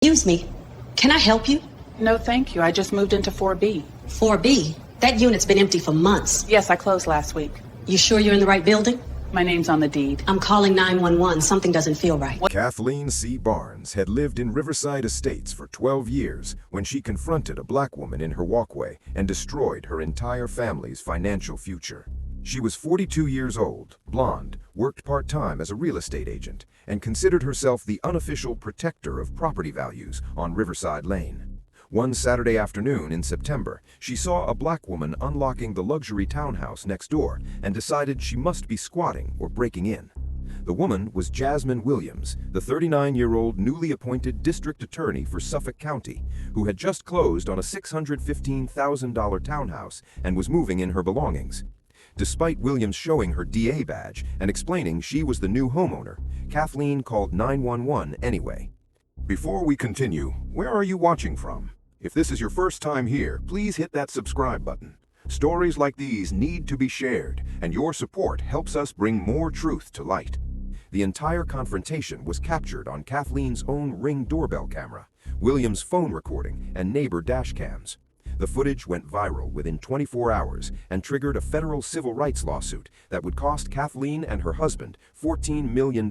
Excuse me, can I help you? No, thank you. I just moved into 4B. 4B? That unit's been empty for months. Yes, I closed last week. You sure you're in the right building? My name's on the deed. I'm calling 911. Something doesn't feel right. Kathleen C. Barnes had lived in Riverside Estates for 12 years when she confronted a black woman in her walkway and destroyed her entire family's financial future. She was 42 years old, blonde, worked part-time as a real estate agent, and considered herself the unofficial protector of property values on Riverside Lane. One Saturday afternoon in September, she saw a black woman unlocking the luxury townhouse next door and decided she must be squatting or breaking in. The woman was Jasmine Williams, the 39-year-old newly appointed district attorney for Suffolk County, who had just closed on a $615,000 townhouse and was moving in her belongings. Despite Williams showing her DA badge and explaining she was the new homeowner, Kathleen called 911 anyway. Before we continue, where are you watching from? If this is your first time here, please hit that subscribe button. Stories like these need to be shared, and your support helps us bring more truth to light. The entire confrontation was captured on Kathleen's own Ring doorbell camera, Williams' phone recording, and neighbor dash cams. The footage went viral within 24 hours and triggered a federal civil rights lawsuit that would cost Kathleen and her husband $14 million,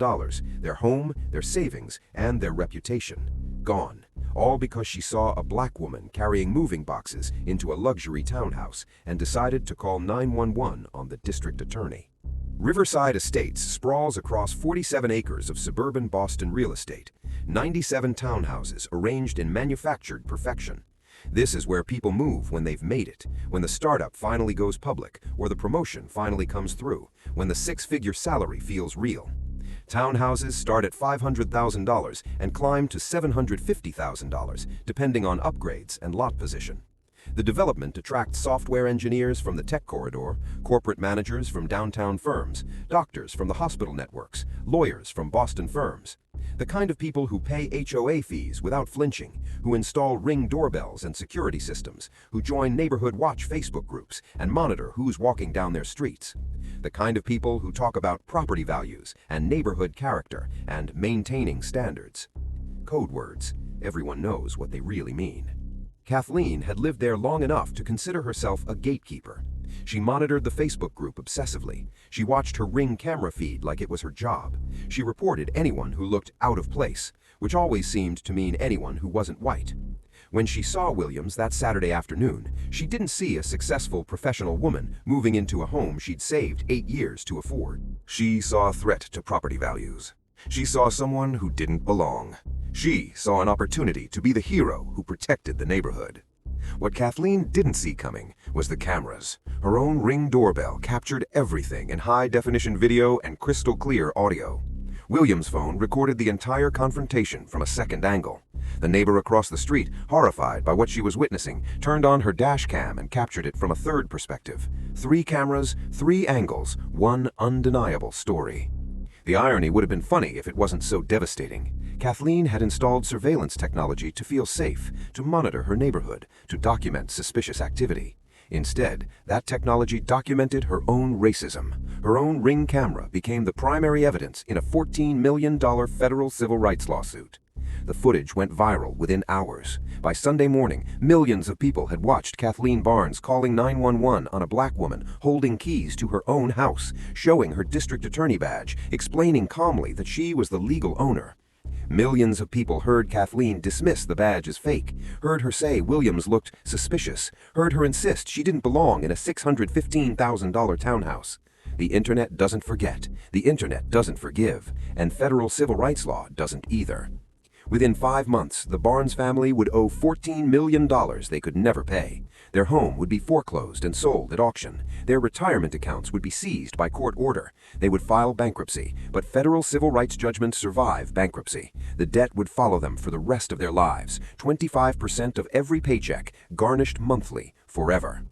their home, their savings, and their reputation. Gone. All because she saw a black woman carrying moving boxes into a luxury townhouse and decided to call 911 on the district attorney. Riverside Estates sprawls across 47 acres of suburban Boston real estate, 97 townhouses arranged in manufactured perfection. This is where people move when they've made it, when the startup finally goes public, or the promotion finally comes through, when the six-figure salary feels real. Townhouses start at $500,000 and climb to $750,000, depending on upgrades and lot position. The development attracts software engineers from the tech corridor, corporate managers from downtown firms, doctors from the hospital networks, lawyers from Boston firms. The kind of people who pay HOA fees without flinching, who install Ring doorbells and security systems, who join neighborhood watch Facebook groups and monitor who's walking down their streets. The kind of people who talk about property values and neighborhood character and maintaining standards. Code words. Everyone knows what they really mean. Kathleen had lived there long enough to consider herself a gatekeeper. She monitored the Facebook group obsessively. She watched her Ring camera feed like it was her job. She reported anyone who looked out of place, which always seemed to mean anyone who wasn't white. When she saw Williams that Saturday afternoon, she didn't see a successful professional woman moving into a home she'd saved 8 years to afford. She saw a threat to property values. She saw someone who didn't belong. She saw an opportunity to be the hero who protected the neighborhood. What Kathleen didn't see coming was the cameras. Her own Ring doorbell captured everything in high-definition video and crystal-clear audio. Williams' phone recorded the entire confrontation from a second angle. The neighbor across the street, horrified by what she was witnessing, turned on her dash cam and captured it from a third perspective. 3 cameras, 3 angles, one undeniable story. The irony would have been funny if it wasn't so devastating. Kathleen had installed surveillance technology to feel safe, to monitor her neighborhood, to document suspicious activity. Instead, that technology documented her own racism. Her own Ring camera became the primary evidence in a $14 million federal civil rights lawsuit. The footage went viral within hours. By Sunday morning, millions of people had watched Kathleen Barnes calling 911 on a black woman holding keys to her own house, showing her district attorney badge, explaining calmly that she was the legal owner. Millions of people heard Kathleen dismiss the badge as fake, heard her say Williams looked suspicious, heard her insist she didn't belong in a $615,000 townhouse. The internet doesn't forget, the internet doesn't forgive, and federal civil rights law doesn't either. Within 5 months, the Barnes family would owe $14 million they could never pay. Their home would be foreclosed and sold at auction. Their retirement accounts would be seized by court order. They would file bankruptcy, but federal civil rights judgments survive bankruptcy. The debt would follow them for the rest of their lives, 25% of every paycheck, garnished monthly, forever.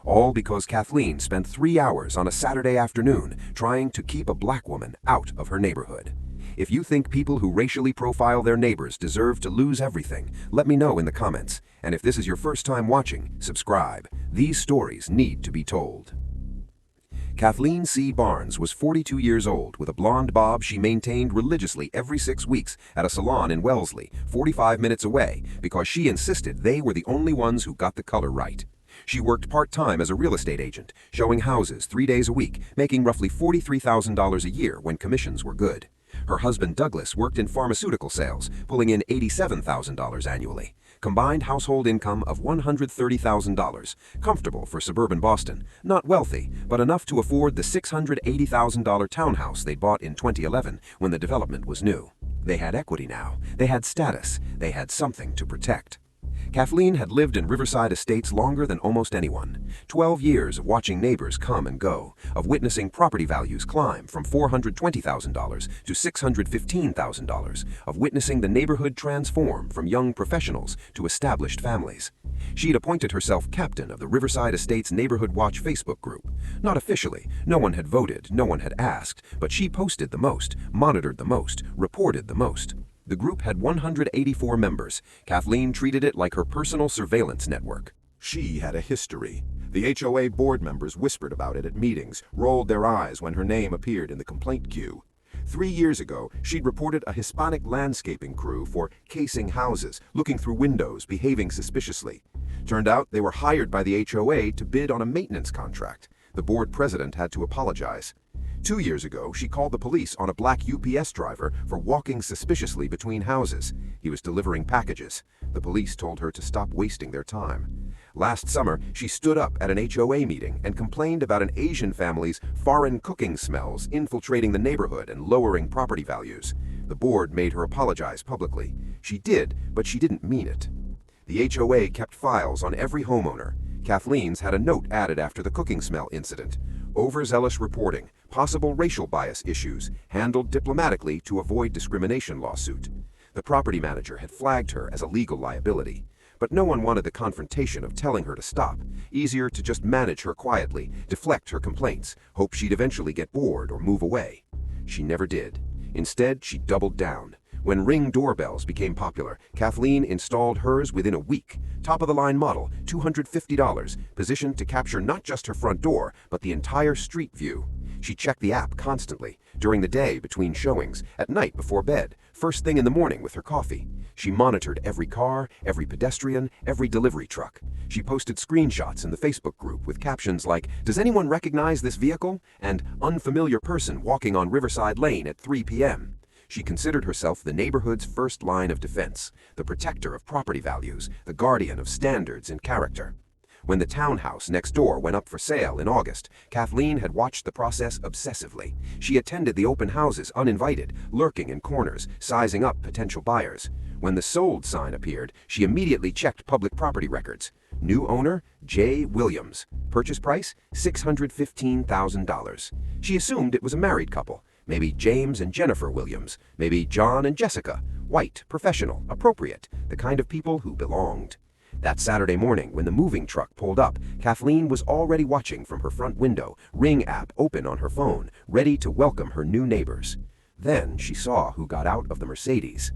All because Kathleen spent 3 hours on a Saturday afternoon trying to keep a black woman out of her neighborhood. If you think people who racially profile their neighbors deserve to lose everything, let me know in the comments. And if this is your first time watching, subscribe. These stories need to be told. Kathleen C. Barnes was 42 years old with a blonde bob she maintained religiously every 6 weeks at a salon in Wellesley, 45 minutes away, because she insisted they were the only ones who got the color right. She worked part-time as a real estate agent, showing houses 3 days a week, making roughly $43,000 a year when commissions were good. Her husband Douglas worked in pharmaceutical sales, pulling in $87,000 annually. Combined household income of $130,000, comfortable for suburban Boston, not wealthy, but enough to afford the $680,000 townhouse they bought in 2011 when the development was new. They had equity now, they had status, they had something to protect. Kathleen had lived in Riverside Estates longer than almost anyone. 12 years of watching neighbors come and go, of witnessing property values climb from $420,000 to $615,000, of witnessing the neighborhood transform from young professionals to established families. She'd appointed herself captain of the Riverside Estates Neighborhood Watch Facebook group. Not officially, no one had voted, no one had asked, but she posted the most, monitored the most, reported the most. The group had 184 members. Kathleen treated it like her personal surveillance network. She had a history. The HOA board members whispered about it at meetings, rolled their eyes when her name appeared in the complaint queue. 3 years ago, she'd reported a Hispanic landscaping crew for casing houses, looking through windows, behaving suspiciously. Turned out they were hired by the HOA to bid on a maintenance contract. The board president had to apologize. 2 years ago, she called the police on a black UPS driver for walking suspiciously between houses. He was delivering packages. The police told her to stop wasting their time. Last summer, she stood up at an HOA meeting and complained about an Asian family's foreign cooking smells infiltrating the neighborhood and lowering property values. The board made her apologize publicly. She did, but she didn't mean it. The HOA kept files on every homeowner. Kathleen's had a note added after the cooking smell incident. Overzealous reporting, possible racial bias issues, handled diplomatically to avoid discrimination lawsuit. The property manager had flagged her as a legal liability. But no one wanted the confrontation of telling her to stop. Easier to just manage her quietly, deflect her complaints, hope she'd eventually get bored or move away. She never did. Instead, she doubled down. When Ring doorbells became popular, Kathleen installed hers within a week. Top-of-the-line model, $250, positioned to capture not just her front door, but the entire street view. She checked the app constantly, during the day between showings, at night before bed, first thing in the morning with her coffee. She monitored every car, every pedestrian, every delivery truck. She posted screenshots in the Facebook group with captions like, "Does anyone recognize this vehicle?" and "Unfamiliar person walking on Riverside Lane at 3 p.m." She considered herself the neighborhood's first line of defense, the protector of property values, the guardian of standards and character. When the townhouse next door went up for sale in August, Kathleen had watched the process obsessively. She attended the open houses uninvited, lurking in corners, sizing up potential buyers. When the sold sign appeared, she immediately checked public property records. New owner, J. Williams. Purchase price, $615,000. She assumed it was a married couple. Maybe James and Jennifer Williams. Maybe John and Jessica. White, professional, appropriate, the kind of people who belonged. That Saturday morning, when the moving truck pulled up, Kathleen was already watching from her front window, Ring app open on her phone, ready to welcome her new neighbors. Then she saw who got out of the Mercedes.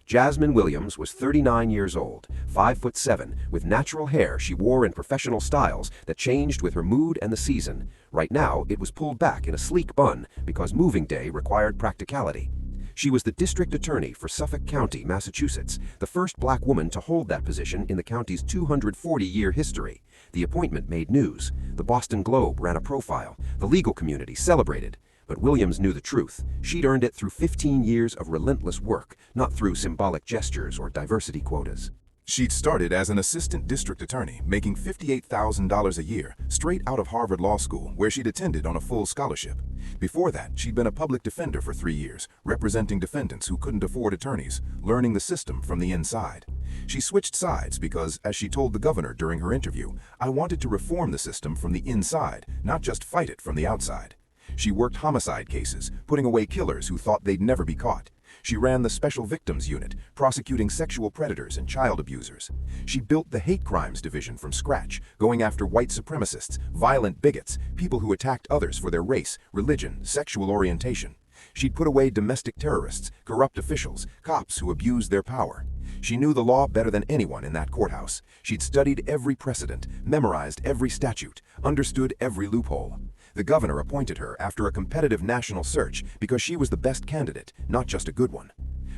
Jasmine Williams was 39 years old, 5'7", with natural hair she wore in professional styles that changed with her mood and the season. Right now, it was pulled back in a sleek bun because moving day required practicality. She was the district attorney for Suffolk County, Massachusetts, the first black woman to hold that position in the county's 240-year history. The appointment made news. The Boston Globe ran a profile. The legal community celebrated. But Williams knew the truth. She'd earned it through 15 years of relentless work, not through symbolic gestures or diversity quotas. She'd started as an assistant district attorney, making $58,000 a year, straight out of Harvard Law School, where she'd attended on a full scholarship. Before that, she'd been a public defender for 3 years, representing defendants who couldn't afford attorneys, learning the system from the inside. She switched sides because, as she told the governor during her interview, "I wanted to reform the system from the inside, not just fight it from the outside." She worked homicide cases, putting away killers who thought they'd never be caught. She ran the Special Victims Unit, prosecuting sexual predators and child abusers. She built the Hate Crimes Division from scratch, going after white supremacists, violent bigots, people who attacked others for their race, religion, sexual orientation. She'd put away domestic terrorists, corrupt officials, cops who abused their power. She knew the law better than anyone in that courthouse. She'd studied every precedent, memorized every statute, understood every loophole. The governor appointed her after a competitive national search because she was the best candidate, not just a good one.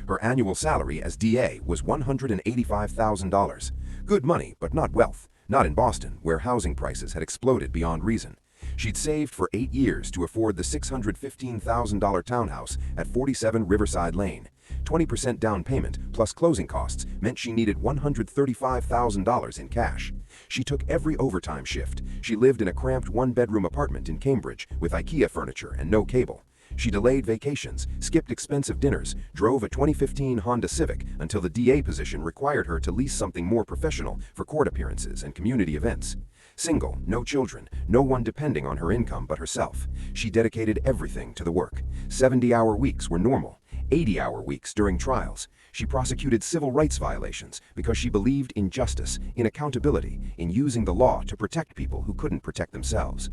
Her annual salary as DA was $185,000. Good money, but not wealth. Not in Boston, where housing prices had exploded beyond reason. She'd saved for 8 years to afford the $615,000 townhouse at 47 Riverside Lane. 20% down payment plus closing costs meant she needed $135,000 in cash. She took every overtime shift. She lived in a cramped one-bedroom apartment in Cambridge with IKEA furniture and no cable. She delayed vacations, skipped expensive dinners, drove a 2015 Honda Civic until the DA position required her to lease something more professional for court appearances and community events. Single, no children, no one depending on her income but herself. She dedicated everything to the work. 70-hour weeks were normal. 80-hour weeks during trials. She prosecuted civil rights violations because she believed in justice, in accountability, in using the law to protect people who couldn't protect themselves.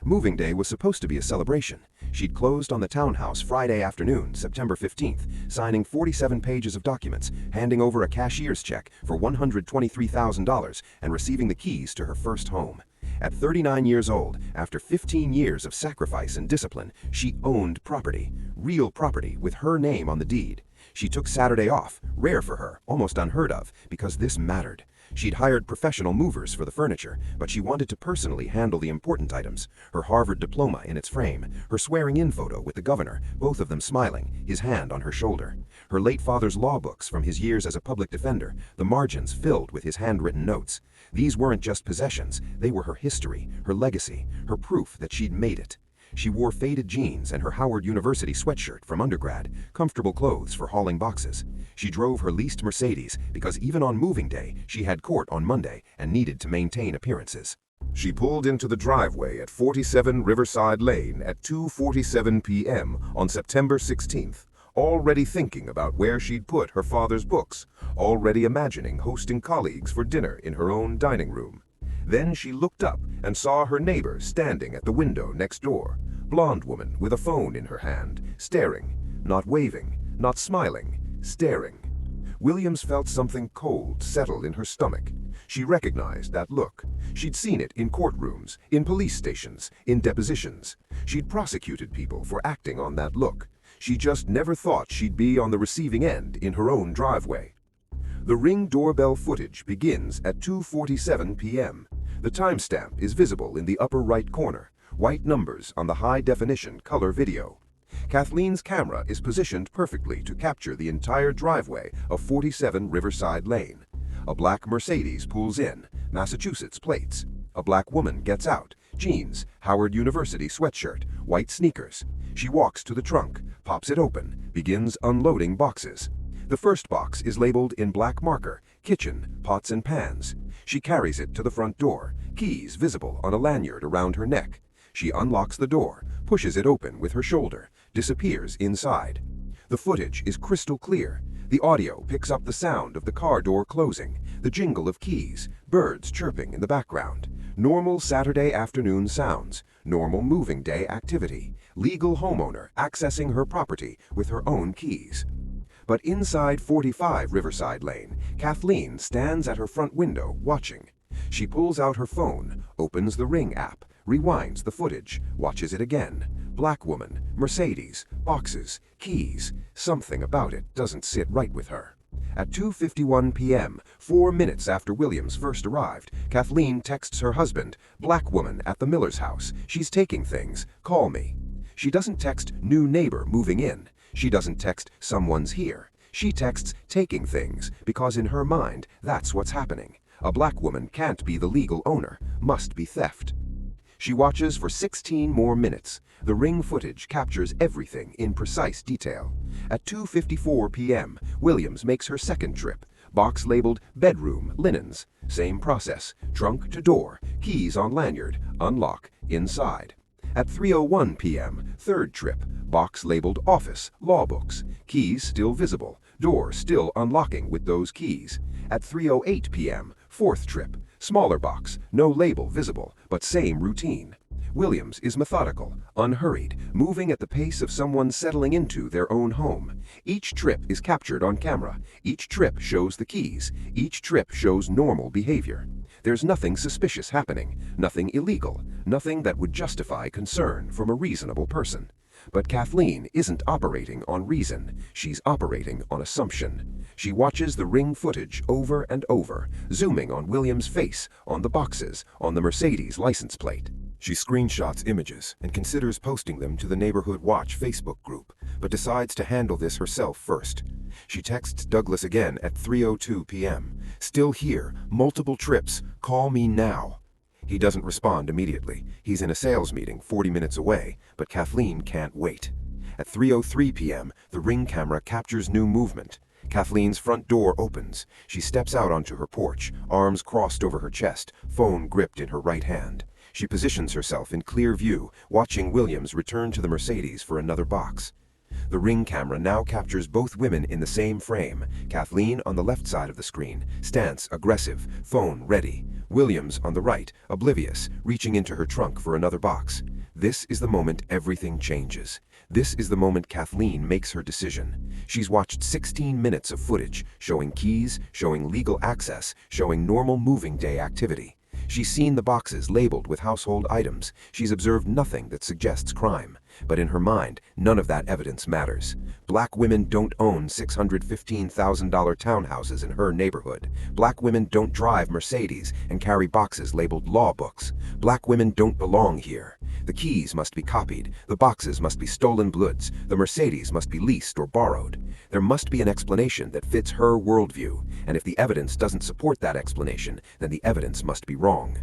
Moving day was supposed to be a celebration. She'd closed on the townhouse Friday afternoon, September 15th, signing 47 pages of documents, handing over a cashier's check for $123,000, and receiving the keys to her first home. At 39 years old, after 15 years of sacrifice and discipline, she owned property, real property with her name on the deed. She took Saturday off, rare for her, almost unheard of, because this mattered. She'd hired professional movers for the furniture, but she wanted to personally handle the important items. Her Harvard diploma in its frame, her swearing-in photo with the governor, both of them smiling, his hand on her shoulder. Her late father's law books from his years as a public defender, the margins filled with his handwritten notes. These weren't just possessions, they were her history, her legacy, her proof that she'd made it. She wore faded jeans and her Howard University sweatshirt from undergrad, comfortable clothes for hauling boxes. She drove her leased Mercedes because even on moving day, she had court on Monday and needed to maintain appearances. She pulled into the driveway at 47 Riverside Lane at 2:47 p.m. on September 16th, already thinking about where she'd put her father's books, already imagining hosting colleagues for dinner in her own dining room. Then she looked up and saw her neighbor standing at the window next door, blonde woman with a phone in her hand, staring, not waving, not smiling, staring. Williams felt something cold settle in her stomach. She recognized that look. She'd seen it in courtrooms, in police stations, in depositions. She'd prosecuted people for acting on that look. She just never thought she'd be on the receiving end in her own driveway. The Ring doorbell footage begins at 2:47 p.m. The timestamp is visible in the upper right corner, white numbers on the high-definition color video. Kathleen's camera is positioned perfectly to capture the entire driveway of 47 Riverside Lane. A black Mercedes pulls in, Massachusetts plates. A black woman gets out, jeans, Howard University sweatshirt, white sneakers. She walks to the trunk, pops it open, begins unloading boxes. The first box is labeled in black marker, kitchen, pots and pans. She carries it to the front door, keys visible on a lanyard around her neck. She unlocks the door, pushes it open with her shoulder, disappears inside. The footage is crystal clear. The audio picks up the sound of the car door closing, the jingle of keys, birds chirping in the background. Normal Saturday afternoon sounds, normal moving day activity, legal homeowner accessing her property with her own keys. But inside 45 Riverside Lane, Kathleen stands at her front window watching. She pulls out her phone, opens the Ring app, rewinds the footage, watches it again. Black woman, Mercedes, boxes, keys. Something about it doesn't sit right with her. At 2:51 p.m., 4 minutes after Williams first arrived, Kathleen texts her husband, black woman at the Miller's house. She's taking things. Call me. She doesn't text new neighbor moving in. She doesn't text someone's here. She texts taking things because in her mind, that's what's happening. A black woman can't be the legal owner. Must be theft. She watches for 16 more minutes. The Ring footage captures everything in precise detail. At 2:54 p.m., Williams makes her second trip. Box labeled bedroom, linens. Same process. Trunk to door. Keys on lanyard. Unlock. Inside. At 3:01 p.m., third trip. Box labeled office, law books. Keys still visible. Door still unlocking with those keys. At 3:08 p.m., fourth trip. Smaller box, no label visible, but same routine. Williams is methodical, unhurried, moving at the pace of someone settling into their own home. Each trip is captured on camera. Each trip shows the keys. Each trip shows normal behavior. There's nothing suspicious happening, nothing illegal, nothing that would justify concern from a reasonable person. But Kathleen isn't operating on reason. She's operating on assumption. She watches the ring footage over and over, zooming on Williams' face, on the boxes, on the Mercedes license plate. She screenshots images and considers posting them to the Neighborhood Watch Facebook group, but decides to handle this herself first. She texts Douglas again at 3:02 p.m. "Still here, multiple trips, call me now." He doesn't respond immediately. He's in a sales meeting 40 minutes away, but Kathleen can't wait. At 3:03 p.m., the ring camera captures new movement. Kathleen's front door opens. She steps out onto her porch, arms crossed over her chest, phone gripped in her right hand. She positions herself in clear view, watching Williams return to the Mercedes for another box. The ring camera now captures both women in the same frame. Kathleen on the left side of the screen, stance aggressive, phone ready. Williams on the right, oblivious, reaching into her trunk for another box. This is the moment everything changes. This is the moment Kathleen makes her decision. She's watched 16 minutes of footage, showing keys, showing legal access, showing normal moving day activity. She's seen the boxes labeled with household items. She's observed nothing that suggests crime. But in her mind, none of that evidence matters. Black women don't own $615,000 townhouses in her neighborhood. Black women don't drive Mercedes and carry boxes labeled law books. Black women don't belong here. The keys must be copied. The boxes must be stolen goods. The Mercedes must be leased or borrowed. There must be an explanation that fits her worldview. And if the evidence doesn't support that explanation, then the evidence must be wrong.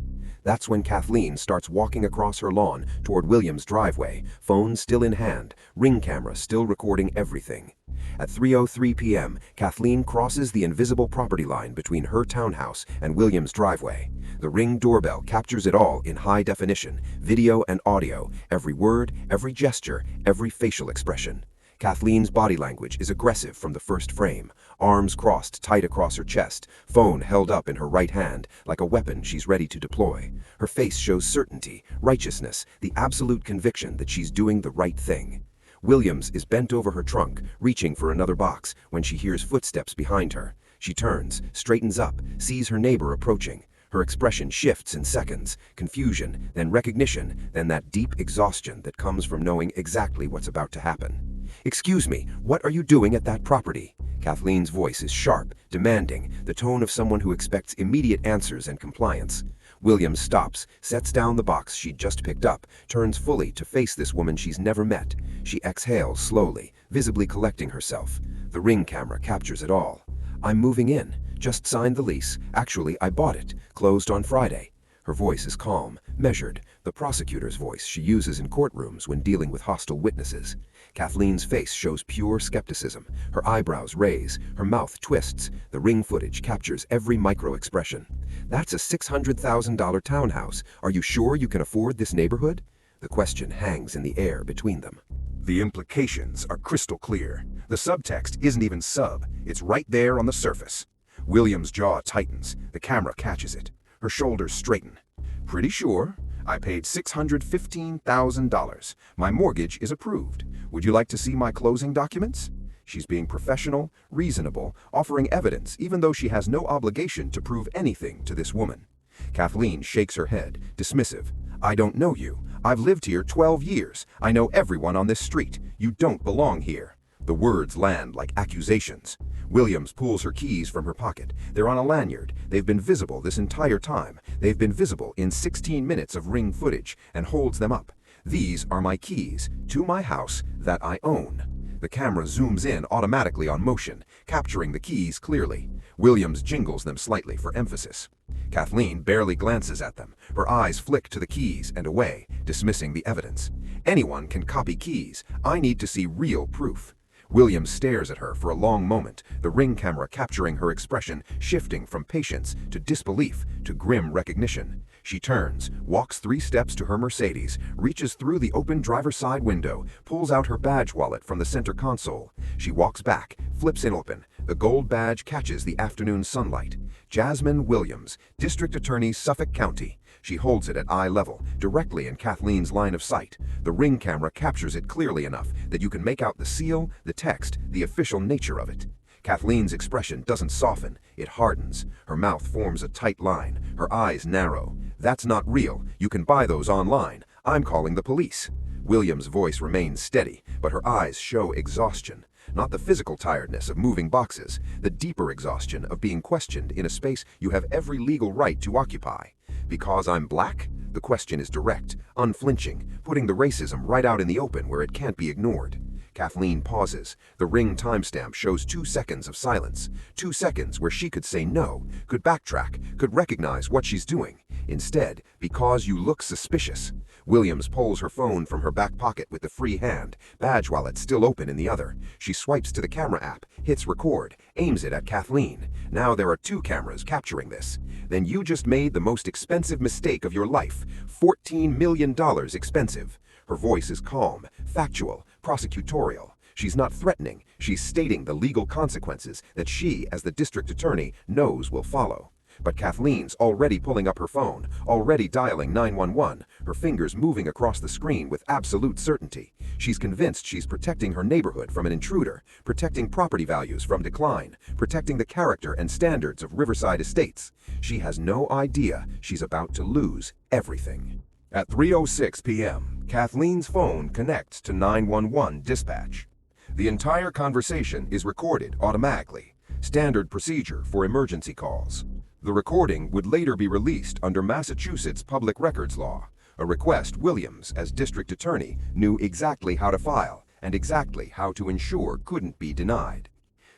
That's when Kathleen starts walking across her lawn toward Williams' driveway, phone still in hand, ring camera still recording everything. At 3:03 p.m., Kathleen crosses the invisible property line between her townhouse and Williams' driveway. The Ring doorbell captures it all in high definition, video and audio, every word, every gesture, every facial expression. Kathleen's body language is aggressive from the first frame, arms crossed tight across her chest, phone held up in her right hand like a weapon she's ready to deploy. Her face shows certainty, righteousness, the absolute conviction that she's doing the right thing. Williams is bent over her trunk, reaching for another box, when she hears footsteps behind her. She turns, straightens up, sees her neighbor approaching. Her expression shifts in seconds, confusion, then recognition, then that deep exhaustion that comes from knowing exactly what's about to happen. "Excuse me, what are you doing at that property?" Kathleen's voice is sharp, demanding, the tone of someone who expects immediate answers and compliance. Williams stops, sets down the box she'd just picked up, turns fully to face this woman she's never met. She exhales slowly, visibly collecting herself. The ring camera captures it all. "I'm moving in. Just signed the lease. Actually, I bought it. Closed on Friday." Her voice is calm, measured, the prosecutor's voice she uses in courtrooms when dealing with hostile witnesses. Kathleen's face shows pure skepticism. Her eyebrows raise, her mouth twists. The ring footage captures every micro-expression. "That's a $600,000 townhouse. Are you sure you can afford this neighborhood?" The question hangs in the air between them. The implications are crystal clear. The subtext isn't even sub, it's right there on the surface. Williams' jaw tightens. The camera catches it. Her shoulders straighten. "Pretty sure. I paid $615,000. My mortgage is approved. Would you like to see my closing documents?" She's being professional, reasonable, offering evidence even though she has no obligation to prove anything to this woman. Kathleen shakes her head, dismissive. "I don't know you. I've lived here 12 years. I know everyone on this street. You don't belong here." The words land like accusations. Williams pulls her keys from her pocket. They're on a lanyard. They've been visible this entire time. They've been visible in 16 minutes of ring footage, and holds them up. "These are my keys to my house that I own." The camera zooms in automatically on motion, capturing the keys clearly. Williams jingles them slightly for emphasis. Kathleen barely glances at them. Her eyes flick to the keys and away, dismissing the evidence. "Anyone can copy keys. I need to see real proof." Williams stares at her for a long moment, the ring camera capturing her expression, shifting from patience to disbelief to grim recognition. She turns, walks 3 steps to her Mercedes, reaches through the open driver's side window, pulls out her badge wallet from the center console. She walks back, flips it open. The gold badge catches the afternoon sunlight. Jasmine Williams, District Attorney, Suffolk County. She holds it at eye level, directly in Kathleen's line of sight. The Ring camera captures it clearly enough that you can make out the seal, the text, the official nature of it. Kathleen's expression doesn't soften, it hardens. Her mouth forms a tight line, her eyes narrow. That's not real. You can buy those online. I'm calling the police. Williams' voice remains steady, but her eyes show exhaustion. Not the physical tiredness of moving boxes, the deeper exhaustion of being questioned in a space you have every legal right to occupy. Because I'm black? The question is direct, unflinching, putting the racism right out in the open where it can't be ignored. Kathleen pauses. The Ring timestamp shows 2 seconds of silence. 2 seconds where she could say no, could backtrack, could recognize what she's doing. Instead, because you look suspicious. Williams pulls her phone from her back pocket with the free hand, badge wallet still open in the other. She swipes to the camera app, hits record, aims it at Kathleen. Now there are 2 cameras capturing this. Then you just made the most expensive mistake of your life. $14 million expensive. Her voice is calm, factual, prosecutorial. She's not threatening, she's stating the legal consequences that she, as the district attorney, knows will follow. But Kathleen's already pulling up her phone, already dialing 911, her fingers moving across the screen with absolute certainty. She's convinced she's protecting her neighborhood from an intruder, protecting property values from decline, protecting the character and standards of Riverside Estates. She has no idea she's about to lose everything. At 3:06 p.m., Kathleen's phone connects to 911 dispatch. The entire conversation is recorded automatically, standard procedure for emergency calls. The recording would later be released under Massachusetts public records law, a request Williams, as district attorney, knew exactly how to file and exactly how to ensure couldn't be denied.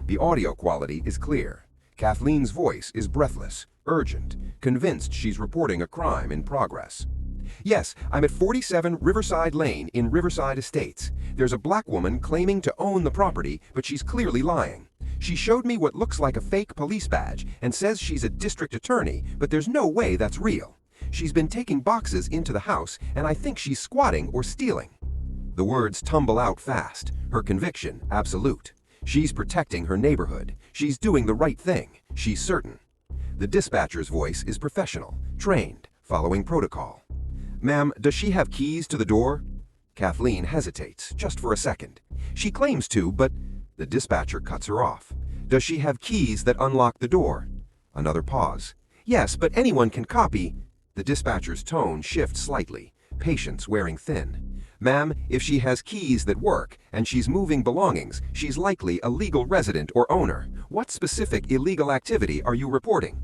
The audio quality is clear. Kathleen's voice is breathless, urgent, convinced she's reporting a crime in progress. Yes, I'm at 47 Riverside Lane in Riverside Estates. There's a black woman claiming to own the property, but she's clearly lying. She showed me what looks like a fake police badge and says she's a district attorney, but there's no way that's real. She's been taking boxes into the house, and I think she's squatting or stealing. The words tumble out fast, her conviction absolute. She's protecting her neighborhood. She's doing the right thing. She's certain. The dispatcher's voice is professional, trained, following protocol. Ma'am, does she have keys to the door? Kathleen hesitates, just for a second. She claims to, but the dispatcher cuts her off. Does she have keys that unlock the door? Another pause. Yes, but anyone can copy. The dispatcher's tone shifts slightly, patience wearing thin. Ma'am, if she has keys that work and she's moving belongings, she's likely a legal resident or owner. What specific illegal activity are you reporting?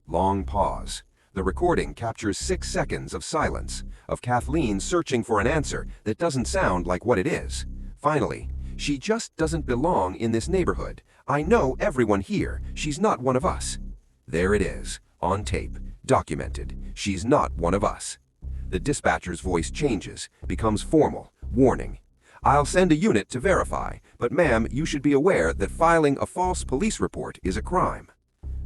Long pause. The recording captures 6 seconds of silence, of Kathleen searching for an answer that doesn't sound like what it is. Finally, she just doesn't belong in this neighborhood. I know everyone here. She's not one of us. There it is, on tape, documented. She's not one of us. The dispatcher's voice changes, becomes formal, warning. I'll send a unit to verify, but ma'am, you should be aware that filing a false police report is a crime.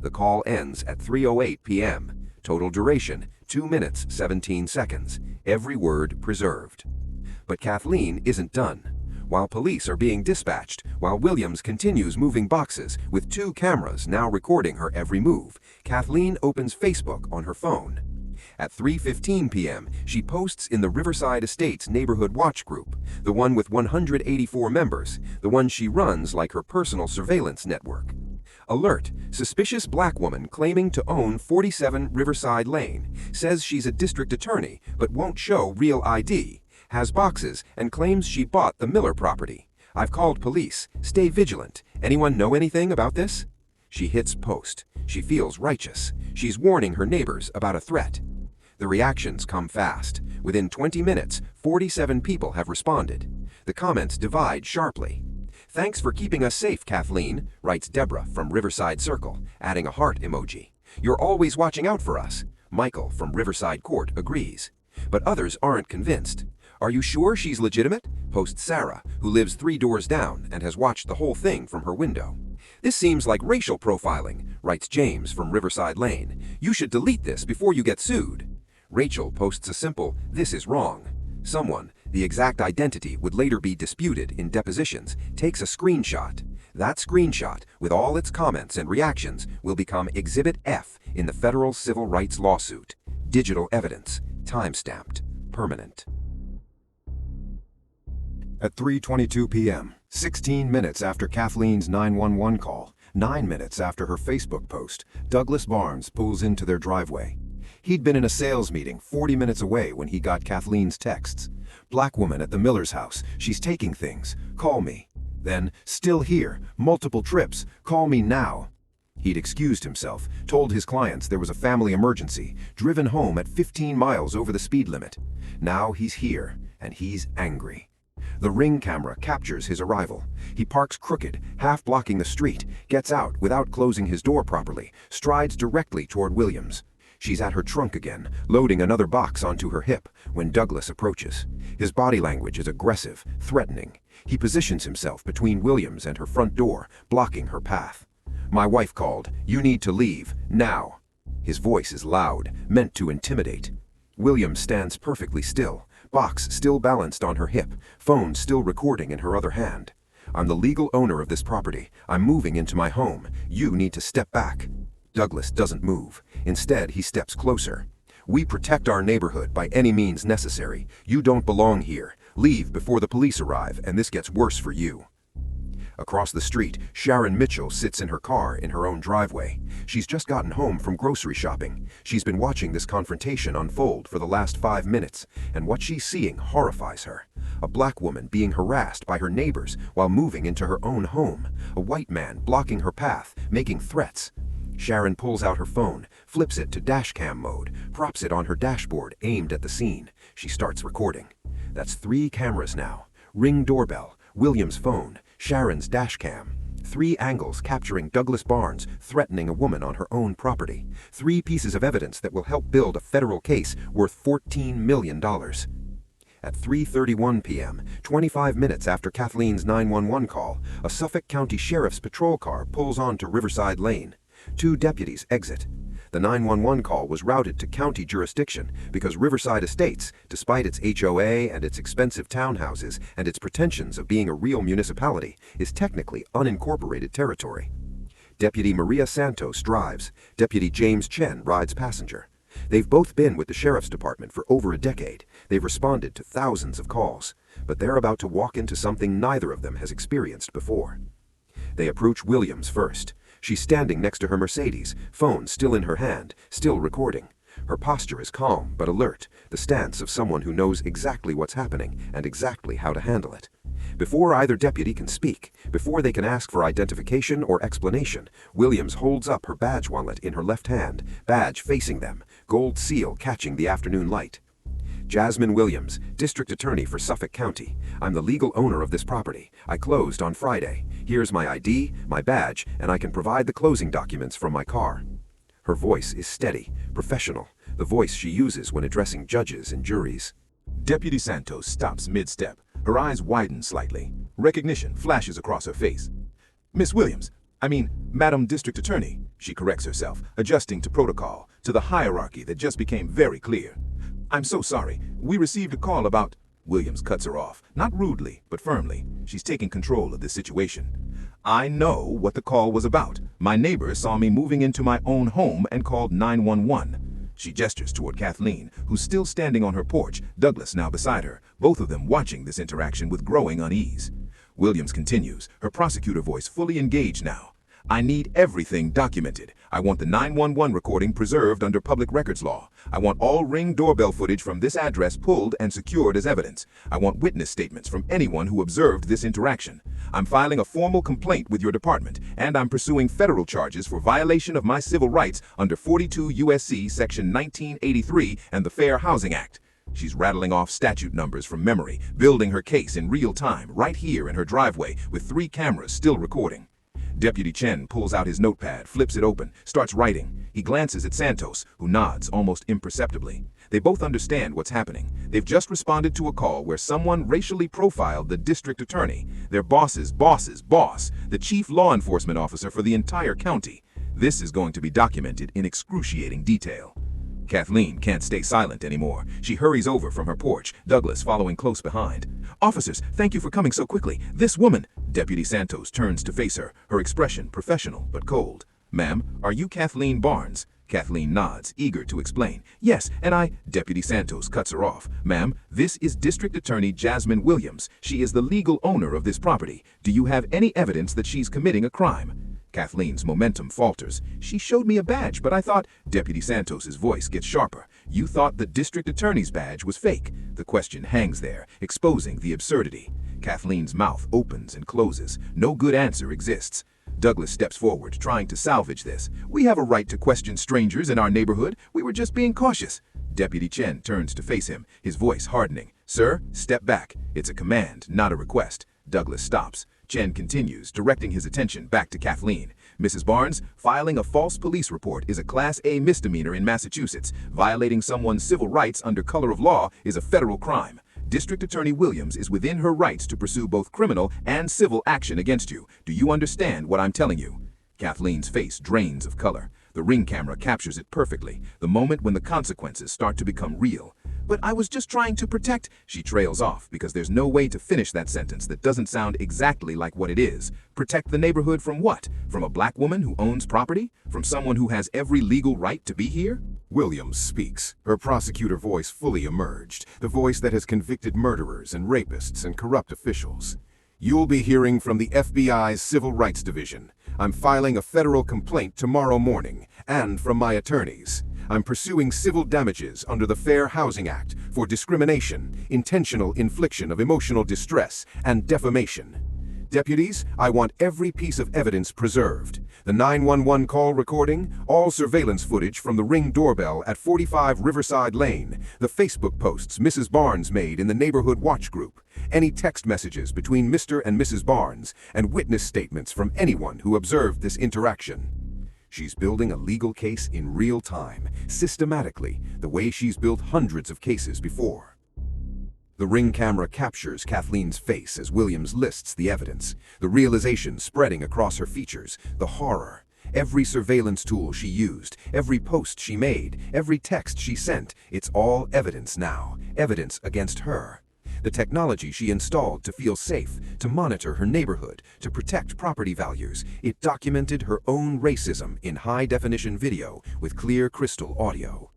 The call ends at 3:08 p.m. Total duration, 2 minutes, 17 seconds. Every word preserved. But Kathleen isn't done. While police are being dispatched, while Williams continues moving boxes, with 2 cameras now recording her every move, Kathleen opens Facebook on her phone. At 3:15 p.m., she posts in the Riverside Estates Neighborhood Watch Group, the one with 184 members, the one she runs like her personal surveillance network. Alert, suspicious black woman claiming to own 47 Riverside Lane, says she's a district attorney but won't show real ID, has boxes and claims she bought the Miller property. I've called police. Stay vigilant. Anyone know anything about this? She hits post. She feels righteous. She's warning her neighbors about a threat. The reactions come fast. Within 20 minutes, 47 people have responded. The comments divide sharply. Thanks for keeping us safe, Kathleen, writes Deborah from Riverside Circle, adding a heart emoji. You're always watching out for us. Michael from Riverside Court agrees. But others aren't convinced. Are you sure she's legitimate? Posts Sarah, who lives 3 doors down and has watched the whole thing from her window. This seems like racial profiling, writes James from Riverside Lane. You should delete this before you get sued. Rachel posts a simple, "This is wrong." Someone, the exact identity would later be disputed in depositions, takes a screenshot. That screenshot, with all its comments and reactions, will become Exhibit F in the federal civil rights lawsuit. Digital evidence, time-stamped, permanent. At 3:22 p.m., 16 minutes after Kathleen's 911 call, 9 minutes after her Facebook post, Douglas Barnes pulls into their driveway. He'd been in a sales meeting 40 minutes away when he got Kathleen's texts. Black woman at the Miller's house. She's taking things. Call me. Then, still here. Multiple trips. Call me now. He'd excused himself, told his clients there was a family emergency, driven home at 15 miles over the speed limit. Now he's here, and he's angry. The Ring camera captures his arrival. He parks crooked, half blocking the street, gets out without closing his door properly, strides directly toward Williams. She's at her trunk again, loading another box onto her hip, when Douglas approaches. His body language is aggressive, threatening. He positions himself between Williams and her front door, blocking her path. "My wife called. You need to leave, now." His voice is loud, meant to intimidate. Williams stands perfectly still, box still balanced on her hip, phone still recording in her other hand. "I'm the legal owner of this property. I'm moving into my home. You need to step back." Douglas doesn't move. Instead, he steps closer. "We protect our neighborhood by any means necessary. You don't belong here. Leave before the police arrive, and this gets worse for you." Across the street, Sharon Mitchell sits in her car in her own driveway. She's just gotten home from grocery shopping. She's been watching this confrontation unfold for the last 5 minutes, and what she's seeing horrifies her. A black woman being harassed by her neighbors while moving into her own home. A white man blocking her path, making threats. Sharon pulls out her phone, flips it to dashcam mode, props it on her dashboard aimed at the scene. She starts recording. That's 3 cameras now. Ring doorbell, Williams' phone, Sharon's dashcam. 3 angles capturing Douglas Barnes threatening a woman on her own property. 3 pieces of evidence that will help build a federal case worth $14 million. At 3:31 p.m., 25 minutes after Kathleen's 911 call, a Suffolk County Sheriff's patrol car pulls onto Riverside Lane. 2 deputies exit. The 911 call was routed to county jurisdiction because Riverside Estates, despite its HOA and its expensive townhouses and its pretensions of being a real municipality, is technically unincorporated territory. Deputy Maria Santos drives. Deputy James Chen rides passenger. They've both been with the Sheriff's Department for over a decade. They've responded to thousands of calls, but they're about to walk into something neither of them has experienced before. They approach Williams first. She's standing next to her Mercedes, phone still in her hand, still recording. Her posture is calm but alert, the stance of someone who knows exactly what's happening and exactly how to handle it. Before either deputy can speak, before they can ask for identification or explanation, Williams holds up her badge wallet in her left hand, badge facing them, gold seal catching the afternoon light. "Jasmine Williams, District Attorney for Suffolk County. I'm the legal owner of this property. I closed on Friday. Here's my ID, my badge, and I can provide the closing documents from my car." Her voice is steady, professional, the voice she uses when addressing judges and juries. Deputy Santos stops mid-step. Her eyes widen slightly. Recognition flashes across her face. Madam District Attorney," she corrects herself, adjusting to protocol, to the hierarchy that just became very clear. "I'm so sorry. We received a call about—" Williams cuts her off, not rudely, but firmly. She's taking control of this situation. "I know what the call was about. My neighbor saw me moving into my own home and called 911. She gestures toward Kathleen, who's still standing on her porch, Douglas now beside her, both of them watching this interaction with growing unease. Williams continues, her prosecutor voice fully engaged now. "I need everything documented. I want the 911 recording preserved under public records law. I want all Ring doorbell footage from this address pulled and secured as evidence. I want witness statements from anyone who observed this interaction. I'm filing a formal complaint with your department, and I'm pursuing federal charges for violation of my civil rights under 42 U.S.C. Section 1983 and the Fair Housing Act." She's rattling off statute numbers from memory, building her case in real time, right here in her driveway, with 3 cameras still recording. Deputy Chen pulls out his notepad, flips it open, starts writing. He glances at Santos, who nods almost imperceptibly. They both understand what's happening. They've just responded to a call where someone racially profiled the district attorney, their boss's boss's boss, the chief law enforcement officer for the entire county. This is going to be documented in excruciating detail. Kathleen can't stay silent anymore. She hurries over from her porch, Douglas following close behind. "Officers, thank you for coming so quickly. This woman—" Deputy Santos turns to face her, her expression professional but cold. "Ma'am, are you Kathleen Barnes?" Kathleen nods, eager to explain. "Yes, and I—" Deputy Santos cuts her off. "Ma'am, this is District Attorney Jasmine Williams. She is the legal owner of this property. Do you have any evidence that she's committing a crime?" Kathleen's momentum falters. "She showed me a badge, but I thought—" Deputy Santos's voice gets sharper. "You thought the district attorney's badge was fake." The question hangs there, exposing the absurdity. Kathleen's mouth opens and closes. No good answer exists. Douglas steps forward, trying to salvage this. "We have a right to question strangers in our neighborhood. We were just being cautious." Deputy Chen turns to face him, his voice hardening. "Sir, step back. It's a command, not a request." Douglas stops. Chen continues, directing his attention back to Kathleen. "Mrs. Barnes, filing a false police report is a Class A misdemeanor in Massachusetts. Violating someone's civil rights under color of law is a federal crime. District Attorney Williams is within her rights to pursue both criminal and civil action against you. Do you understand what I'm telling you?" Kathleen's face drains of color. The ring camera captures it perfectly, the moment when the consequences start to become real. "But I was just trying to protect—" She trails off because there's no way to finish that sentence that doesn't sound exactly like what it is. Protect the neighborhood from what? From a black woman who owns property? From someone who has every legal right to be here? Williams speaks, her prosecutor voice fully emerged, the voice that has convicted murderers and rapists and corrupt officials. "You'll be hearing from the FBI's Civil Rights Division. I'm filing a federal complaint tomorrow morning, and from my attorneys. I'm pursuing civil damages under the Fair Housing Act for discrimination, intentional infliction of emotional distress, and defamation. Deputies, I want every piece of evidence preserved. The 911 call recording, all surveillance footage from the Ring doorbell at 45 Riverside Lane, the Facebook posts Mrs. Barnes made in the Neighborhood Watch Group, any text messages between Mr. and Mrs. Barnes, and witness statements from anyone who observed this interaction." She's building a legal case in real time, systematically, the way she's built hundreds of cases before. The ring camera captures Kathleen's face as Williams lists the evidence, the realization spreading across her features, the horror. Every surveillance tool she used, every post she made, every text she sent, it's all evidence now, evidence against her. The technology she installed to feel safe, to monitor her neighborhood, to protect property values, it documented her own racism in high-definition video with clear crystal audio.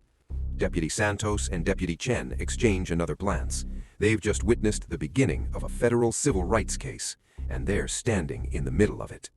Deputy Santos and Deputy Chen exchange another glance. They've just witnessed the beginning of a federal civil rights case, and they're standing in the middle of it.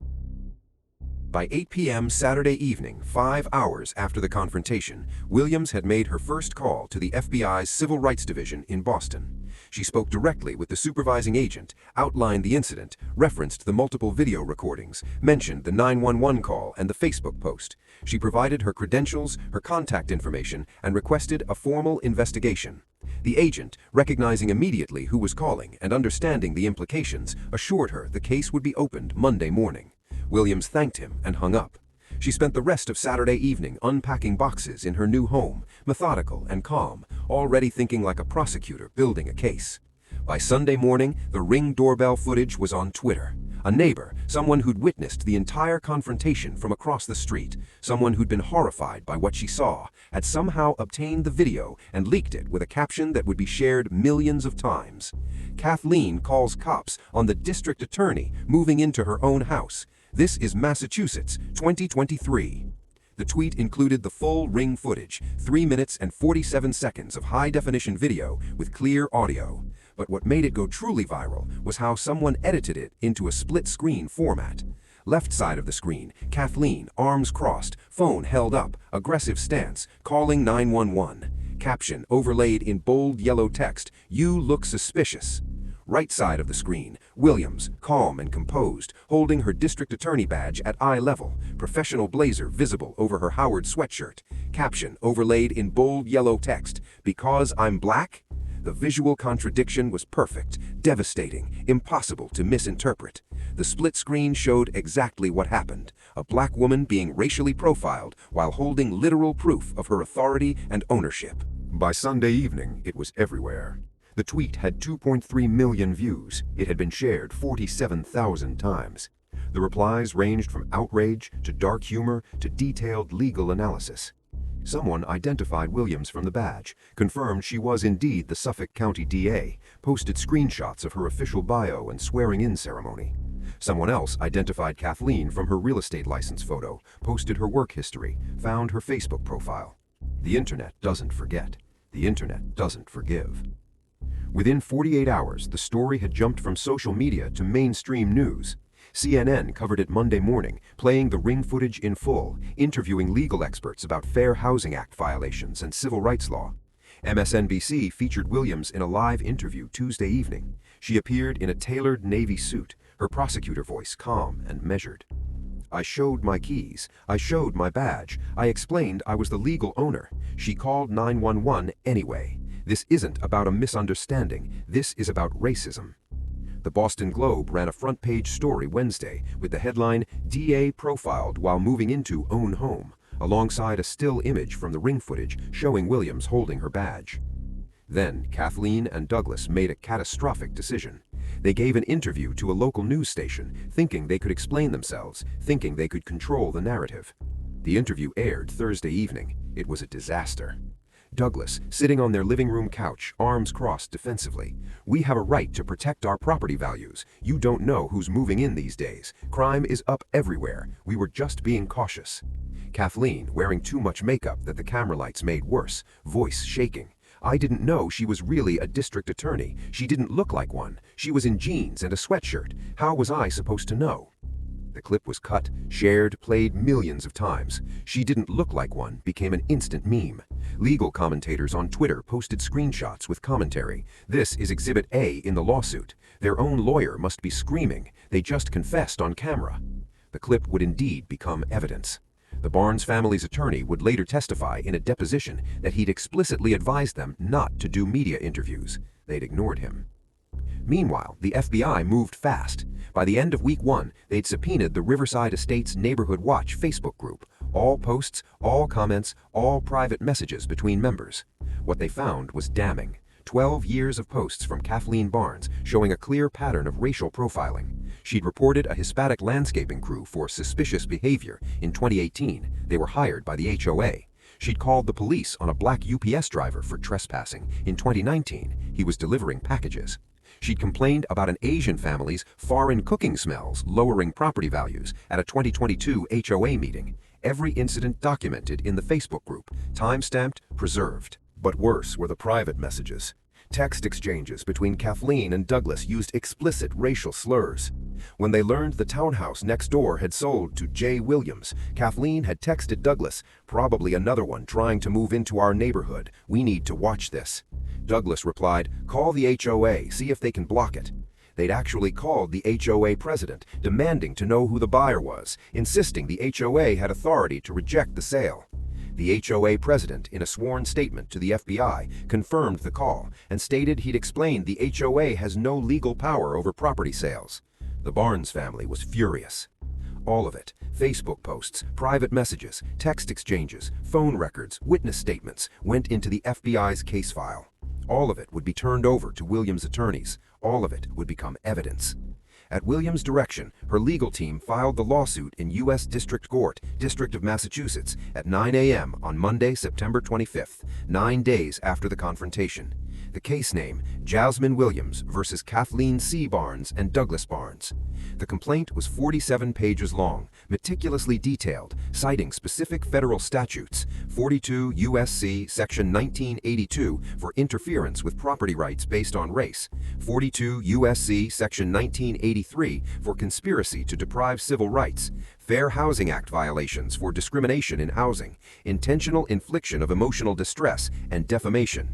By 8 p.m. Saturday evening, 5 hours after the confrontation, Williams had made her first call to the FBI's Civil Rights Division in Boston. She spoke directly with the supervising agent, outlined the incident, referenced the multiple video recordings, mentioned the 911 call and the Facebook post. She provided her credentials, her contact information, and requested a formal investigation. The agent, recognizing immediately who was calling and understanding the implications, assured her the case would be opened Monday morning. Williams thanked him and hung up. She spent the rest of Saturday evening unpacking boxes in her new home, methodical and calm, already thinking like a prosecutor building a case. By Sunday morning, the Ring doorbell footage was on Twitter. A neighbor, someone who'd witnessed the entire confrontation from across the street, someone who'd been horrified by what she saw, had somehow obtained the video and leaked it with a caption that would be shared millions of times. Kathleen calls cops on the district attorney moving into her own house. This is Massachusetts, 2023. The tweet included the full Ring footage, 3 minutes and 47 seconds of high-definition video with clear audio. But what made it go truly viral was how someone edited it into a split-screen format. Left side of the screen, Kathleen, arms crossed, phone held up, aggressive stance, calling 911. Caption overlaid in bold yellow text, "You look suspicious." Right side of the screen, Williams, calm and composed, holding her district attorney badge at eye level, professional blazer visible over her Howard sweatshirt. Caption overlaid in bold yellow text, "Because I'm black?" The visual contradiction was perfect, devastating, impossible to misinterpret. The split screen showed exactly what happened, a black woman being racially profiled while holding literal proof of her authority and ownership. By Sunday evening, it was everywhere. The tweet had 2.3 million views. It had been shared 47,000 times. The replies ranged from outrage to dark humor to detailed legal analysis. Someone identified Williams from the badge, confirmed she was indeed the Suffolk County DA, posted screenshots of her official bio and swearing-in ceremony. Someone else identified Kathleen from her real estate license photo, posted her work history, found her Facebook profile. The internet doesn't forget. The internet doesn't forgive. Within 48 hours, the story had jumped from social media to mainstream news. CNN covered it Monday morning, playing the ring footage in full, interviewing legal experts about Fair Housing Act violations and civil rights law. MSNBC featured Williams in a live interview Tuesday evening. She appeared in a tailored navy suit, her prosecutor voice calm and measured. "I showed my keys. I showed my badge. I explained I was the legal owner. She called 911 anyway. This isn't about a misunderstanding. This is about racism." The Boston Globe ran a front-page story Wednesday with the headline, "DA profiled while moving into own home," alongside a still image from the ring footage showing Williams holding her badge. Then Kathleen and Douglas made a catastrophic decision. They gave an interview to a local news station, thinking they could explain themselves, thinking they could control the narrative. The interview aired Thursday evening. It was a disaster. Douglas, sitting on their living room couch, arms crossed defensively. "We have a right to protect our property values. You don't know who's moving in these days. Crime is up everywhere. We were just being cautious." Kathleen, wearing too much makeup that the camera lights made worse, voice shaking. "I didn't know she was really a district attorney. She didn't look like one. She was in jeans and a sweatshirt. How was I supposed to know?" The clip was cut, shared, played millions of times. "She didn't look like one" became an instant meme. Legal commentators on Twitter posted screenshots with commentary. "This is Exhibit A in the lawsuit. Their own lawyer must be screaming. They just confessed on camera." The clip would indeed become evidence. The Barnes family's attorney would later testify in a deposition that he'd explicitly advised them not to do media interviews. They'd ignored him. Meanwhile, the FBI moved fast. By the end of week 1, they'd subpoenaed the Riverside Estates Neighborhood Watch Facebook group. All posts, all comments, all private messages between members. What they found was damning. 12 years of posts from Kathleen Barnes showing a clear pattern of racial profiling. She'd reported a Hispanic landscaping crew for suspicious behavior in 2018. They were hired by the HOA. She'd called the police on a black UPS driver for trespassing in 2019. He was delivering packages. She'd complained about an Asian family's foreign cooking smells lowering property values at a 2022 HOA meeting. Every incident documented in the Facebook group, time-stamped, preserved. But worse were the private messages. Text exchanges between Kathleen and Douglas used explicit racial slurs. When they learned the townhouse next door had sold to Jay Williams, Kathleen had texted Douglas, "Probably another one trying to move into our neighborhood. We need to watch this." Douglas replied, "Call the HOA, see if they can block it." They'd actually called the HOA president, demanding to know who the buyer was, insisting the HOA had authority to reject the sale. The HOA president, in a sworn statement to the FBI, confirmed the call and stated he'd explained the HOA has no legal power over property sales. The Barnes family was furious. All of it, Facebook posts, private messages, text exchanges, phone records, witness statements, went into the FBI's case file. All of it would be turned over to Williams' attorneys. All of it would become evidence. At Williams' direction, her legal team filed the lawsuit in U.S. District Court, District of Massachusetts, at 9 a.m. on Monday, September 25th, 9 days after the confrontation. The case name, Jasmine Williams versus Kathleen C. Barnes and Douglas Barnes. The complaint was 47 pages long, meticulously detailed, citing specific federal statutes, 42 U.S.C. Section 1982 for interference with property rights based on race, 42 U.S.C. Section 1983 for conspiracy to deprive civil rights, Fair Housing Act violations for discrimination in housing, intentional infliction of emotional distress, and defamation.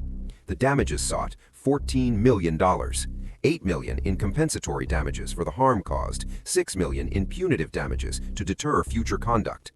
The damages sought, $14 million. $8 million in compensatory damages for the harm caused, $6 million in punitive damages to deter future conduct.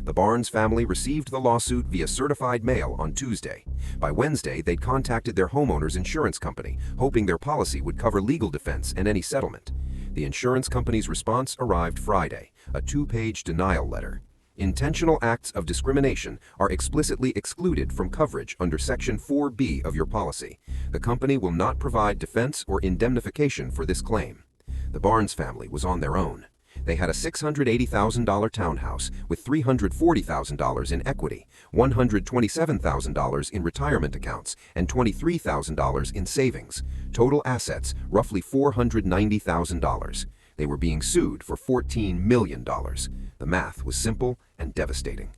The Barnes family received the lawsuit via certified mail on Tuesday. By Wednesday, they'd contacted their homeowner's insurance company, hoping their policy would cover legal defense and any settlement. The insurance company's response arrived Friday, a 2-page denial letter. Intentional acts of discrimination are explicitly excluded from coverage under Section 4B of your policy. The company will not provide defense or indemnification for this claim. The Barnes family was on their own. They had a $680,000 townhouse with $340,000 in equity, $127,000 in retirement accounts, and $23,000 in savings. Total assets, roughly $490,000. They were being sued for $14 million. The math was simple and devastating.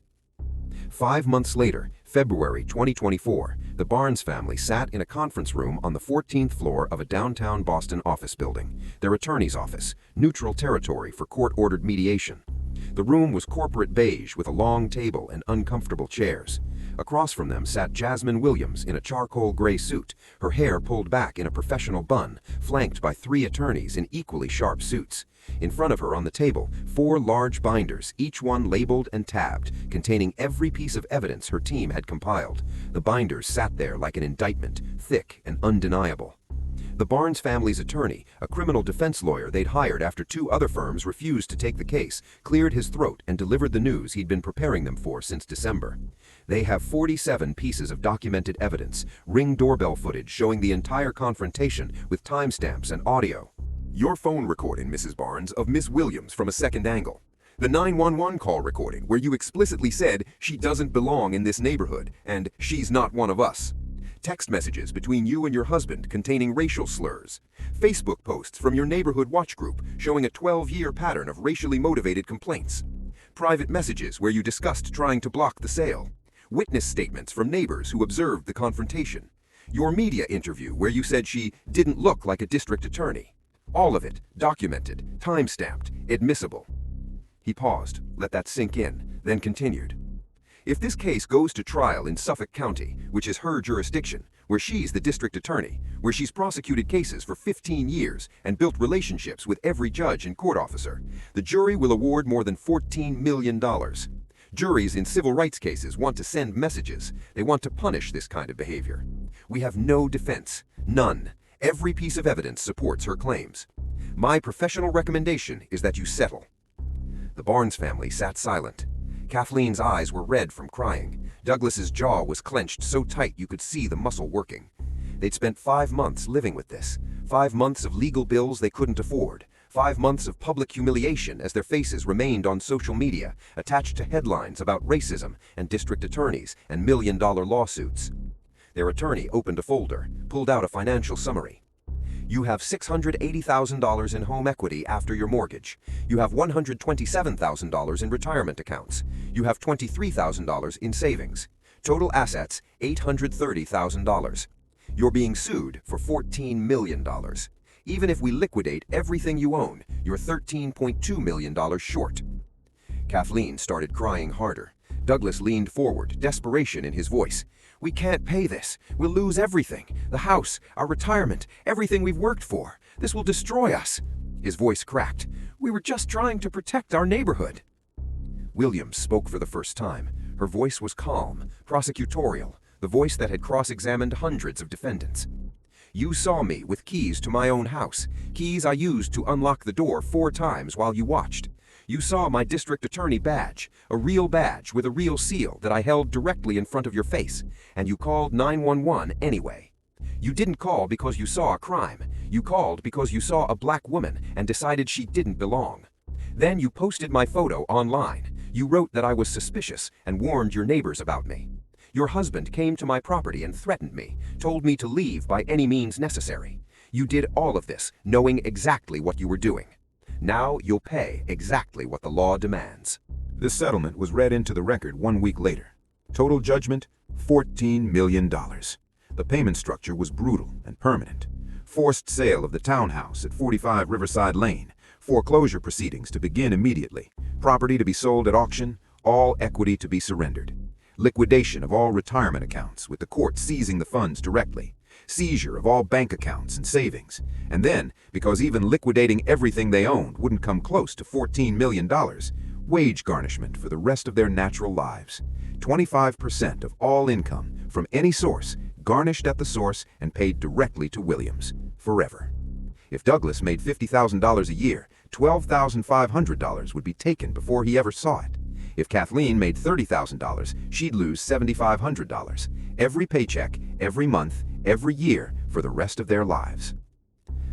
5 months later, February 2024, the Barnes family sat in a conference room on the 14th floor of a downtown Boston office building, their attorney's office, neutral territory for court-ordered mediation. The room was corporate beige with a long table and uncomfortable chairs. Across from them sat Jasmine Williams in a charcoal gray suit, her hair pulled back in a professional bun, flanked by 3 attorneys in equally sharp suits. In front of her on the table, 4 large binders, each one labeled and tabbed, containing every piece of evidence her team had compiled. The binders sat there like an indictment, thick and undeniable. The Barnes family's attorney, a criminal defense lawyer they'd hired after 2 other firms refused to take the case, cleared his throat and delivered the news he'd been preparing them for since December. They have 47 pieces of documented evidence, Ring doorbell footage showing the entire confrontation with timestamps and audio. Your phone recording, Mrs. Barnes, of Miss Williams from a second angle. The 911 call recording where you explicitly said she doesn't belong in this neighborhood and she's not one of us. Text messages between you and your husband containing racial slurs. Facebook posts from your neighborhood watch group showing a 12-year pattern of racially motivated complaints. Private messages where you discussed trying to block the sale. Witness statements from neighbors who observed the confrontation. Your media interview where you said she didn't look like a district attorney. All of it, documented, time-stamped, admissible. He paused, let that sink in, then continued. If this case goes to trial in Suffolk County, which is her jurisdiction, where she's the district attorney, where she's prosecuted cases for 15 years and built relationships with every judge and court officer, the jury will award more than $14 million. Juries in civil rights cases want to send messages. They want to punish this kind of behavior. We have no defense, none. Every piece of evidence supports her claims. My professional recommendation is that you settle. The Barnes family sat silent. Kathleen's eyes were red from crying. Douglas's jaw was clenched so tight you could see the muscle working. They'd spent 5 months living with this. 5 months of legal bills they couldn't afford. 5 months of public humiliation as their faces remained on social media, attached to headlines about racism and district attorneys and million-dollar lawsuits. Their attorney opened a folder, pulled out a financial summary. You have $680,000 in home equity after your mortgage. You have $127,000 in retirement accounts. You have $23,000 in savings. Total assets, $830,000. You're being sued for $14 million. Even if we liquidate everything you own, you're $13.2 million short. Kathleen started crying harder. Douglas leaned forward, desperation in his voice. We can't pay this. We'll lose everything. The house, our retirement, everything we've worked for. This will destroy us. His voice cracked. We were just trying to protect our neighborhood. Williams spoke for the first time. Her voice was calm, prosecutorial, the voice that had cross-examined hundreds of defendants. You saw me with keys to my own house, keys I used to unlock the door 4 times while you watched. You saw my district attorney badge, a real badge with a real seal that I held directly in front of your face, and you called 911 anyway. You didn't call because you saw a crime. You called because you saw a black woman and decided she didn't belong. Then you posted my photo online. You wrote that I was suspicious and warned your neighbors about me. Your husband came to my property and threatened me, told me to leave by any means necessary. You did all of this, knowing exactly what you were doing. Now you'll pay exactly what the law demands. The settlement was read into the record 1 week later. Total judgment, $14 million. The payment structure was brutal and permanent. Forced sale of the townhouse at 45 Riverside Lane. Foreclosure proceedings to begin immediately. Property to be sold at auction. All equity to be surrendered. Liquidation of all retirement accounts, with the court seizing the funds directly. Seizure of all bank accounts and savings. And then, because even liquidating everything they owned wouldn't come close to $14 million, wage garnishment for the rest of their natural lives. 25% of all income from any source garnished at the source and paid directly to Williams, forever. If Douglas made $50,000 a year, $12,500 would be taken before he ever saw it. If Kathleen made $30,000, she'd lose $7,500. Every paycheck, every month, every year for the rest of their lives.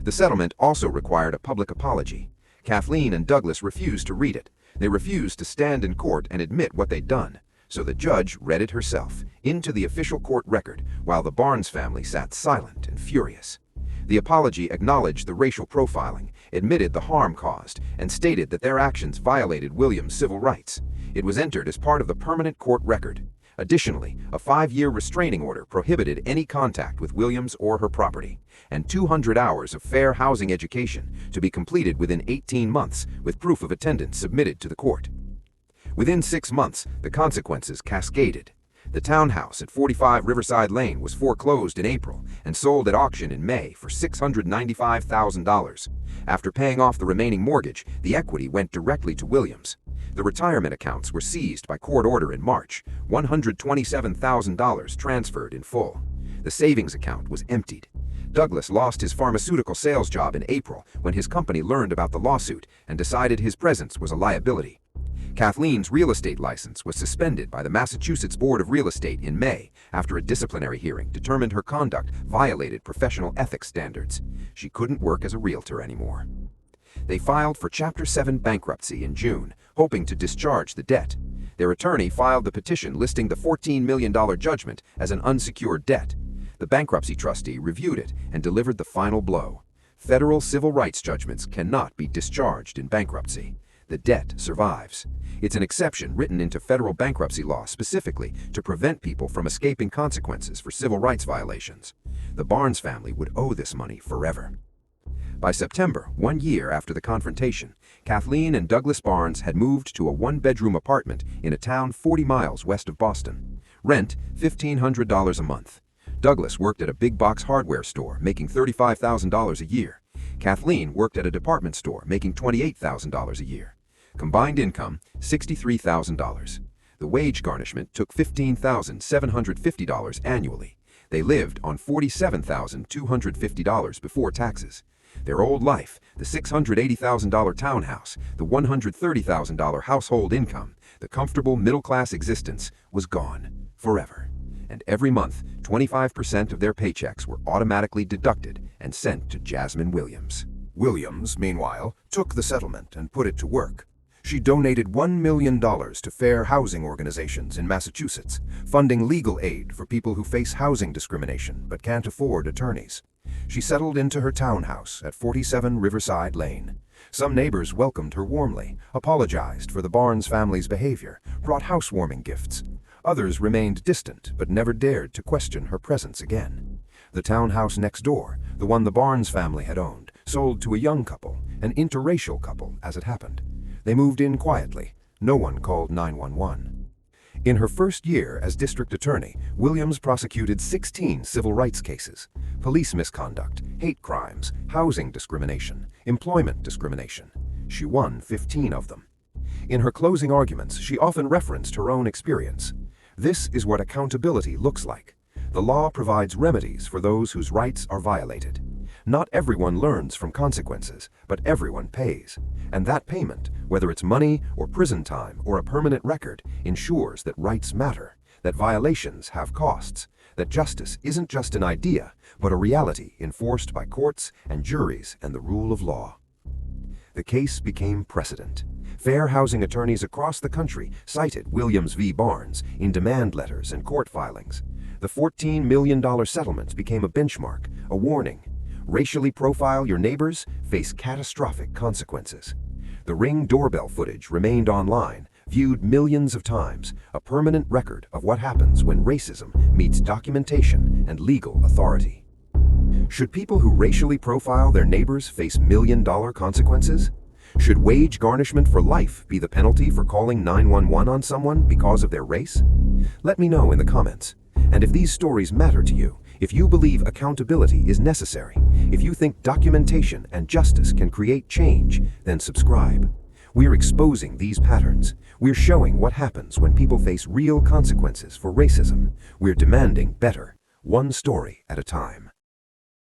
The settlement also required a public apology. Kathleen and Douglas refused to read it. They refused to stand in court and admit what they'd done. So the judge read it herself, into the official court record, while the Barnes family sat silent and furious. The apology acknowledged the racial profiling, admitted the harm caused, and stated that their actions violated Williams' civil rights. It was entered as part of the permanent court record. Additionally, a 5-year restraining order prohibited any contact with Williams or her property, and 200 hours of fair housing education to be completed within 18 months with proof of attendance submitted to the court. Within 6 months, the consequences cascaded. The townhouse at 45 Riverside Lane was foreclosed in April and sold at auction in May for $695,000. After paying off the remaining mortgage, the equity went directly to Williams. The retirement accounts were seized by court order in March, $127,000 transferred in full. The savings account was emptied. Douglas lost his pharmaceutical sales job in April when his company learned about the lawsuit and decided his presence was a liability. Kathleen's real estate license was suspended by the Massachusetts Board of Real Estate in May after a disciplinary hearing determined her conduct violated professional ethics standards. She couldn't work as a realtor anymore. They filed for Chapter 7 bankruptcy in June, hoping to discharge the debt. Their attorney filed the petition listing the $14 million judgment as an unsecured debt. The bankruptcy trustee reviewed it and delivered the final blow. Federal civil rights judgments cannot be discharged in bankruptcy. The debt survives. It's an exception written into federal bankruptcy law specifically to prevent people from escaping consequences for civil rights violations. The Barnes family would owe this money forever. By September, 1 year after the confrontation, Kathleen and Douglas Barnes had moved to a 1-bedroom apartment in a town 40 miles west of Boston. Rent, $1,500 a month. Douglas worked at a big box hardware store, making $35,000 a year. Kathleen worked at a department store, making $28,000 a year. Combined income, $63,000. The wage garnishment took $15,750 annually. They lived on $47,250 before taxes. Their old life, the $680,000 townhouse, the $130,000 household income, the comfortable middle-class existence was gone forever. And every month, 25% of their paychecks were automatically deducted and sent to Jasmine Williams. Williams, meanwhile, took the settlement and put it to work. She donated $1 million to fair housing organizations in Massachusetts, funding legal aid for people who face housing discrimination but can't afford attorneys. She settled into her townhouse at 47 Riverside Lane. Some neighbors welcomed her warmly, apologized for the Barnes family's behavior, brought housewarming gifts. Others remained distant but never dared to question her presence again. The townhouse next door, the one the Barnes family had owned, sold to a young couple, an interracial couple as it happened. They moved in quietly. No one called 911. In her first year as district attorney, Williams prosecuted 16 civil rights cases: police misconduct, hate crimes, housing discrimination, employment discrimination. She won 15 of them. In her closing arguments, she often referenced her own experience. This is what accountability looks like. The law provides remedies for those whose rights are violated. Not everyone learns from consequences, but everyone pays. And that payment, whether it's money or prison time or a permanent record, ensures that rights matter, that violations have costs, that justice isn't just an idea, but a reality enforced by courts and juries and the rule of law. The case became precedent. Fair housing attorneys across the country cited Williams v. Barnes in demand letters and court filings. The $14 million settlement became a benchmark, a warning. Racially profile your neighbors, face catastrophic consequences. The Ring doorbell footage remained online, viewed millions of times, a permanent record of what happens when racism meets documentation and legal authority. Should people who racially profile their neighbors face million-dollar consequences? Should wage garnishment for life be the penalty for calling 911 on someone because of their race? Let me know in the comments. And if these stories matter to you, if you believe accountability is necessary, if you think documentation and justice can create change, then subscribe. We're exposing these patterns. We're showing what happens when people face real consequences for racism. We're demanding better, one story at a time.